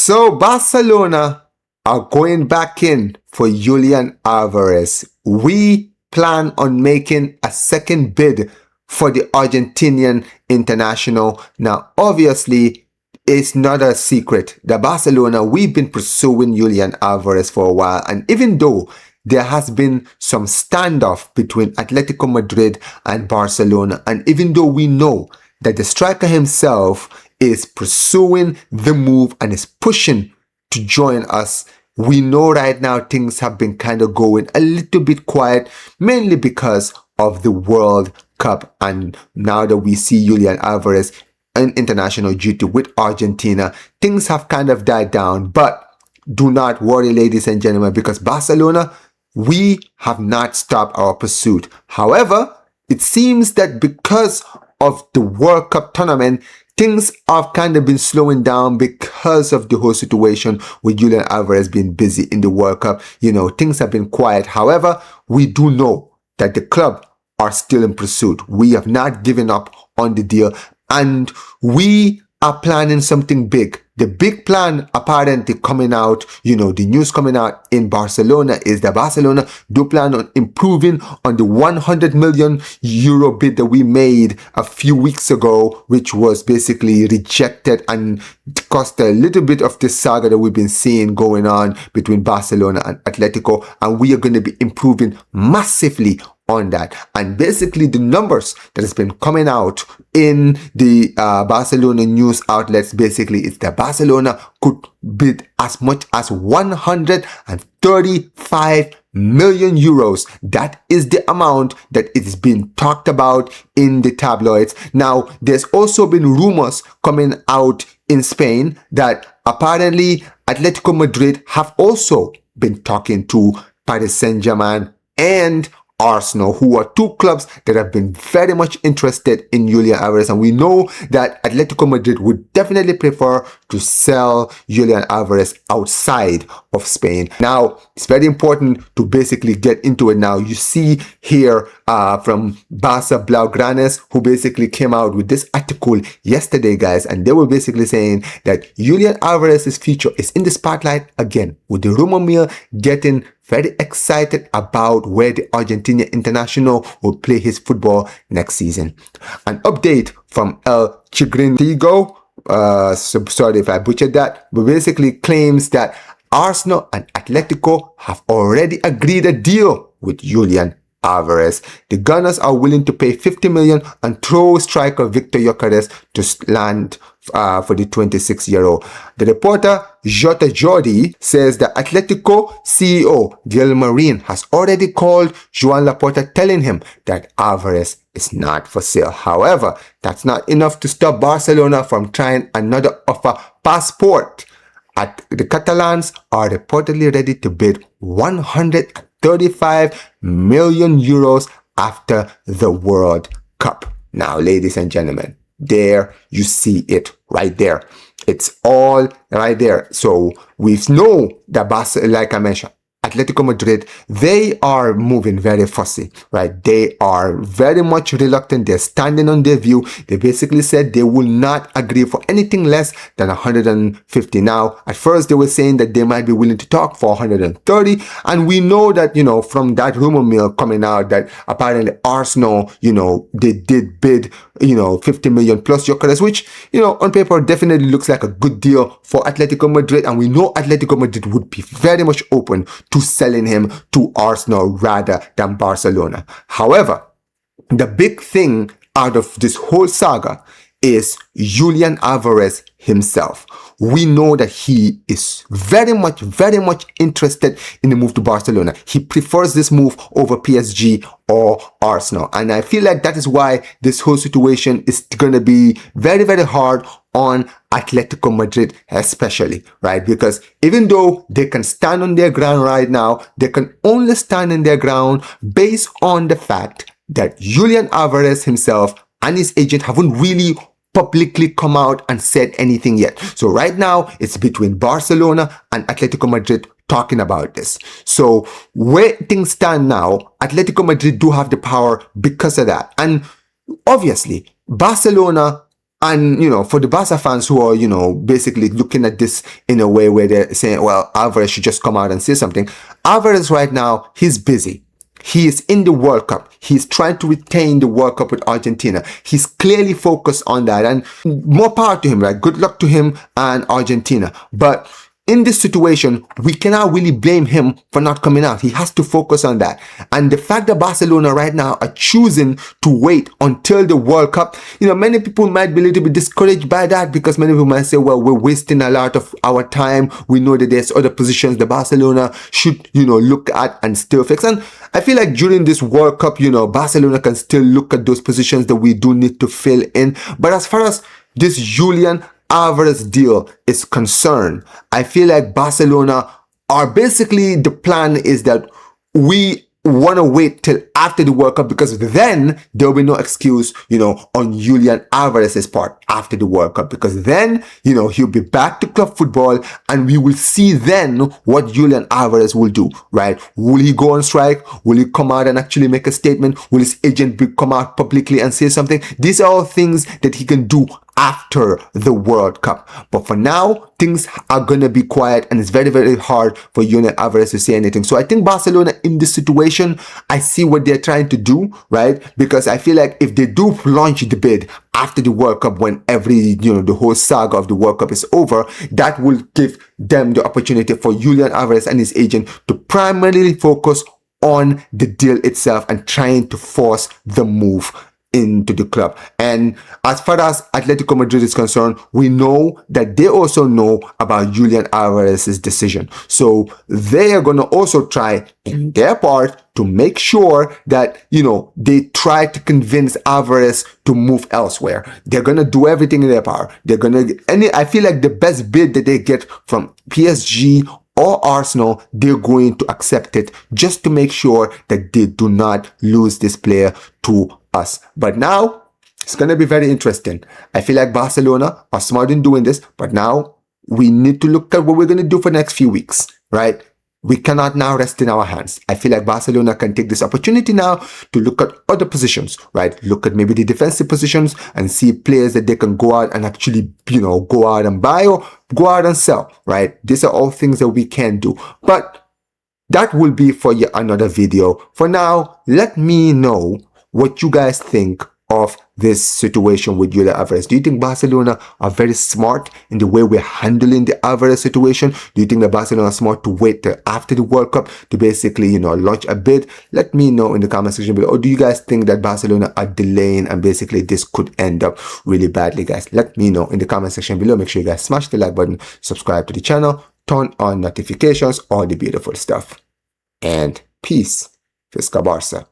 So Barcelona are going back in for Julian Alvarez. We plan on making a second bid for the Argentinian international. Now, obviously, it's not a secret that Barcelona, we've been pursuing Julian Alvarez for a while. And even though there has been some standoff between Atletico Madrid and Barcelona, and even though we know that the striker himself is pursuing the move and is pushing to join us, we know right now things have been kind of going a little bit quiet, mainly because of the World Cup. And now that we see Julian Alvarez in international duty with Argentina, things have kind of died down. But do not worry, ladies and gentlemen, because Barcelona, we have not stopped our pursuit. However, it seems that because of the World Cup tournament, things have kind of been slowing down because of the whole situation with Julian Alvarez being busy in the World Cup. You know, things have been quiet. However, we do know that the club are still in pursuit. We have not given up on the deal, and we are planning something big. The big plan apparently coming out, the news coming out in Barcelona is that Barcelona do plan on improving on the 100 million euro bid that we made a few weeks ago, which was basically rejected and caused a little bit of this saga that we've been seeing going on between Barcelona and Atletico. And we are going to be improving massively on that. And basically the numbers that has been coming out in the Barcelona news outlets, basically it's that Barcelona could bid as much as 135 million euros. That is the amount that it is being talked about in the tabloids. Now, there's also been rumors coming out in Spain that apparently Atletico Madrid have also been talking to Paris Saint-Germain and Arsenal, who are two clubs that have been very much interested in Julian Alvarez. And we know that Atletico Madrid would definitely prefer to sell Julian Alvarez outside of Spain. Now, it's very important to basically get into it now. You see here from Barça Blaugrana, who basically came out with this article yesterday, guys, and they were basically saying that Julian Alvarez's future is in the spotlight again, with the rumor mill getting very excited about where the Argentinian international will play his football next season. An update from El Chigrintigo, sorry if I butchered that, but basically claims that Arsenal and Atletico have already agreed a deal with Julian Alvarez. The Gunners are willing to pay 50 million and throw striker Victor Gyökeres to land for the 26-year-old. The reporter Jota Jordi says that Atletico CEO Gilmarin has already called Joan Laporta, telling him that Alvarez is not for sale. However, that's not enough to stop Barcelona from trying another offer. Passport. The Catalans are reportedly ready to bid 135 million euros after the World Cup. Now, ladies and gentlemen, there you see it right there. It's all right there. So we know that Barca, like I mentioned, Atletico Madrid, they are moving very fussy, right? They are very much reluctant. They're standing on their view. They basically said they will not agree for anything less than 150. Now, at first they were saying that they might be willing to talk for 130. And we know that, from that rumor mill coming out that apparently Arsenal, they did bid, 50 million plus Gyökeres, which, on paper definitely looks like a good deal for Atletico Madrid. And we know Atletico Madrid would be very much open to selling him to Arsenal rather than Barcelona. However, the big thing out of this whole saga is Julian Alvarez himself. We know that he is very much interested in the move to Barcelona. He prefers this move over PSG or Arsenal. And I feel like that is why this whole situation is going to be very, very hard on Atletico Madrid especially, right? Because even though they can stand on their ground right now, they can only stand on their ground based on the fact that Julian Alvarez himself and his agent haven't really publicly come out and said anything yet. So right now it's between Barcelona and Atletico Madrid talking about this. So where things stand now, Atletico Madrid do have the power because of that. And obviously Barcelona And, for the Barca fans who are, basically looking at this in a way where they're saying, well, Alvarez should just come out and say something. Alvarez right now, he's busy. He is in the World Cup. He's trying to retain the World Cup with Argentina. He's clearly focused on that, and more power to him, right? Good luck to him and Argentina. But in this situation, we cannot really blame him for not coming out. He has to focus on that. And the fact that Barcelona right now are choosing to wait until the World Cup, many people might be a little bit discouraged by that, because many people might say, well, we're wasting a lot of our time. We know that there's other positions the Barcelona should, look at and still fix. And I feel like during this World Cup, Barcelona can still look at those positions that we do need to fill in. But as far as this Julian Alvarez deal is concerned, I feel like Barcelona are basically, the plan is that we want to wait till after the World Cup, because then there will be no excuse, on Julian Alvarez's part after the World Cup, because then, he'll be back to club football, and we will see then what Julian Alvarez will do, right? Will he go on strike? Will he come out and actually make a statement? Will his agent come out publicly and say something? These are all things that he can do after the World Cup. But for now, things are going to be quiet, and it's very, very hard for Julian Alvarez to say anything. So I think Barcelona in this situation, I see what they're trying to do, right? Because I feel like if they do launch the bid after the World Cup, when the whole saga of the World Cup is over, that will give them the opportunity for Julian Alvarez and his agent to primarily focus on the deal itself and trying to force the move into the club. And as far as Atletico Madrid is concerned, we know that they also know about Julian Alvarez's decision. So they are going to also try in their part to make sure that, they try to convince Alvarez to move elsewhere. They're going to do everything in their power. I feel like the best bid that they get from PSG or Arsenal, they're going to accept it, just to make sure that they do not lose this player to us. But now it's going to be very interesting. I feel like Barcelona are smart in doing this, but now we need to look at what we're going to do for the next few weeks, right? We cannot now rest in our hands. I feel like Barcelona can take this opportunity now to look at other positions, right? Look at maybe the defensive positions and see players that they can go out and actually, go out and buy or go out and sell, right? These are all things that we can do. But that will be for yet another video. For now, let me know what you guys think of this situation with Julian Alvarez. Do you think Barcelona are very smart in the way we're handling the Alvarez situation? Do you think that Barcelona are smart to wait till after the World Cup to basically, launch a bid? Let me know in the comment section below. Or do you guys think that Barcelona are delaying and basically this could end up really badly, guys? Let me know in the comment section below. Make sure you guys smash the like button, subscribe to the channel, turn on notifications, all the beautiful stuff. And peace. Fisca Barça.